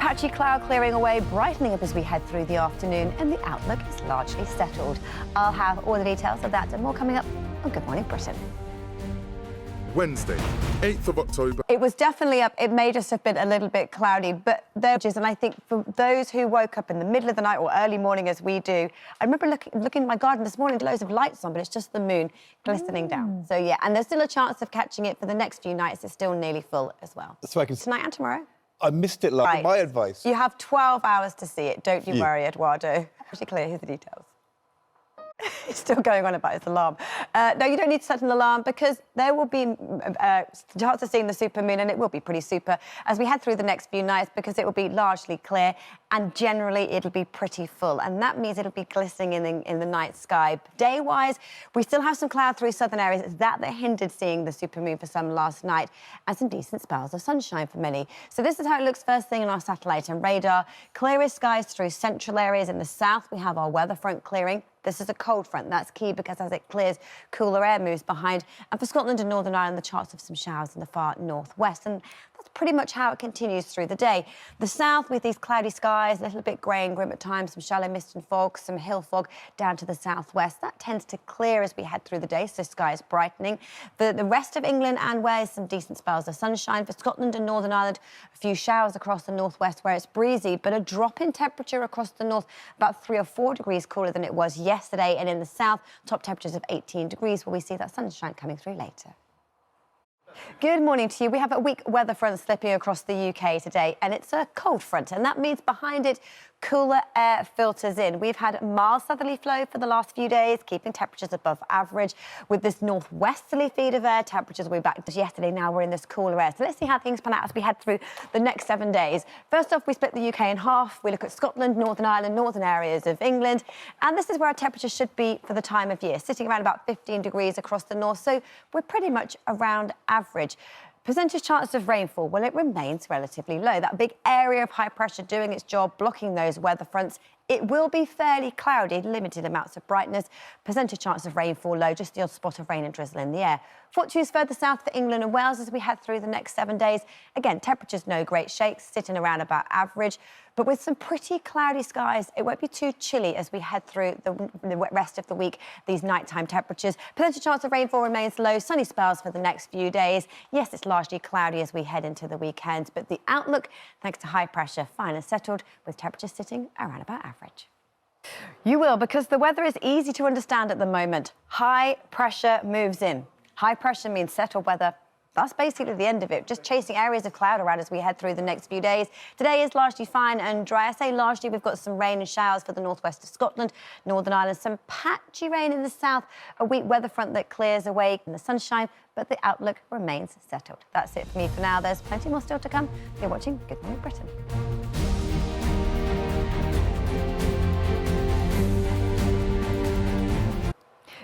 Patchy cloud clearing away, brightening up as we head through the afternoon, and the outlook is largely settled. I'll have all the details of that and more coming up on Good Morning Britain. Wednesday, 8th of October. It was definitely up. It may just have been a little bit cloudy, but and I think for those who woke up in the middle of the night or early morning as we do, I remember looking in my garden this morning, loads of lights on, but it's just the moon glistening down. So yeah, and there's still a chance of catching it for the next few nights. It's still nearly full as well. So I can... Tonight and tomorrow. I missed it, like, my advice. You have 12 hours to see it. Don't you worry, Eduardo. Pretty clear. Here's the details. He's still going on about his alarm. No, you don't need to set an alarm because there will be a chance of seeing the supermoon, and it will be pretty super as we head through the next few nights because it will be largely clear and generally it'll be pretty full, and that means it'll be glistening in the night sky. Day-wise, we still have some cloud through southern areas. It's that hindered seeing the supermoon for some last night, and some decent spells of sunshine for many. So this is how it looks first thing on our satellite and radar. Clearest skies through central areas. In the south, we have our weather front clearing. This is a cold front. That's key because as it clears, cooler air moves behind. And for Scotland and Northern Ireland, the chance of some showers in the far northwest. And that's pretty much how it continues through the day. The south, with these cloudy skies, a little bit grey and grim at times, some shallow mist and fog, some hill fog down to the southwest. That tends to clear as we head through the day, so skies brightening. The rest of England and Wales, some decent spells of sunshine. For Scotland and Northern Ireland, a few showers across the northwest where it's breezy, but a drop in temperature across the north, about 3 or 4 degrees cooler than it was yesterday. And in the south, top temperatures of 18 degrees, where we see that sunshine coming through later. Good morning to you. We have a weak weather front slipping across the UK today, and it's a cold front, and that means behind it, cooler air filters in. We've had mild southerly flow for the last few days, keeping temperatures above average. With this northwesterly feed of air, temperatures will be back to yesterday. Now we're in this cooler air. So let's see how things pan out as we head through the next 7 days. First off, we split the UK in half. We look at Scotland, Northern Ireland, northern areas of England. And this is where our temperatures should be for the time of year, sitting around about 15 degrees across the north. So we're pretty much around average. Percentage chance of rainfall, well, it remains relatively low. That big area of high pressure doing its job, blocking those weather fronts. It will be fairly cloudy, limited amounts of brightness. Percentage chance of rainfall low, just the odd spot of rain and drizzle in the air. Fortunes further south for England and Wales as we head through the next 7 days. Again, temperatures no great shakes, sitting around about average. But with some pretty cloudy skies, it won't be too chilly as we head through the rest of the week, these nighttime temperatures. Percentage chance of rainfall remains low, sunny spells for the next few days. Yes, it's largely cloudy as we head into the weekend, but the outlook, thanks to high pressure, fine and settled, with temperatures sitting around about average. You will, because the weather is easy to understand at the moment. High pressure moves in. High pressure means settled weather. That's basically the end of it, just chasing areas of cloud around as we head through the next few days. Today is largely fine and dry. I say largely, we've got some rain and showers for the northwest of Scotland, Northern Ireland, some patchy rain in the south, a weak weather front that clears away in the sunshine, but the outlook remains settled. That's it for me for now. There's plenty more still to come. You're watching Good Morning Britain.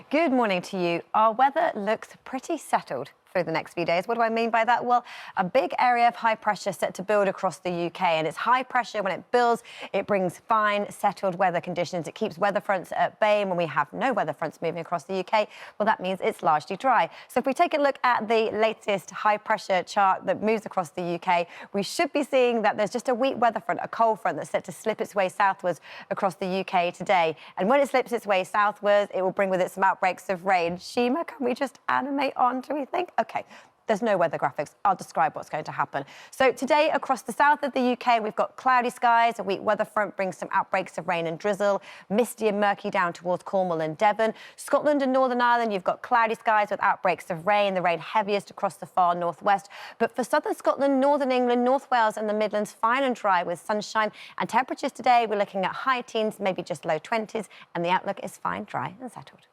Good morning to you. Our weather looks pretty settled through the next few days. What do I mean by that? Well, a big area of high pressure set to build across the UK, and it's high pressure. When it builds, it brings fine, settled weather conditions. It keeps weather fronts at bay, and when we have no weather fronts moving across the UK, well, that means it's largely dry. So if we take a look at the latest high pressure chart that moves across the UK, we should be seeing that there's just a weak weather front, a cold front that's set to slip its way southwards across the UK today. And when it slips its way southwards, it will bring with it some outbreaks of rain. Shima, can we just animate on, do we think? OK, there's no weather graphics. I'll describe what's going to happen. So today, across the south of the UK, we've got cloudy skies. A weak weather front brings some outbreaks of rain and drizzle, misty and murky down towards Cornwall and Devon. Scotland and Northern Ireland, you've got cloudy skies with outbreaks of rain, the rain heaviest across the far northwest. But for southern Scotland, northern England, North Wales and the Midlands, fine and dry with sunshine. And temperatures today, we're looking at high teens, maybe just low 20s, and the outlook is fine, dry and settled.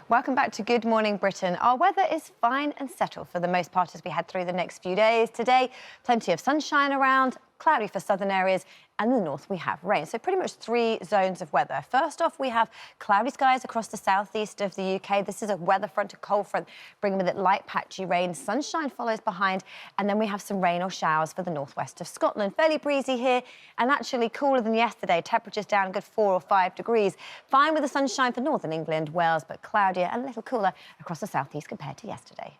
Welcome back to Good Morning Britain. Our weather is fine and settled for the most part as we head through the next few days. Today, plenty of sunshine around, cloudy for southern areas, and in the north we have rain. So pretty much 3 zones of weather. First off, we have cloudy skies across the southeast of the UK. This is a weather front, a cold front, bringing with it light patchy rain. Sunshine follows behind, and then we have some rain or showers for the northwest of Scotland. Fairly breezy here, and actually cooler than yesterday. Temperatures down a good 4 or 5 degrees. Fine with the sunshine for northern England, Wales, but cloudier and a little cooler across the southeast compared to yesterday.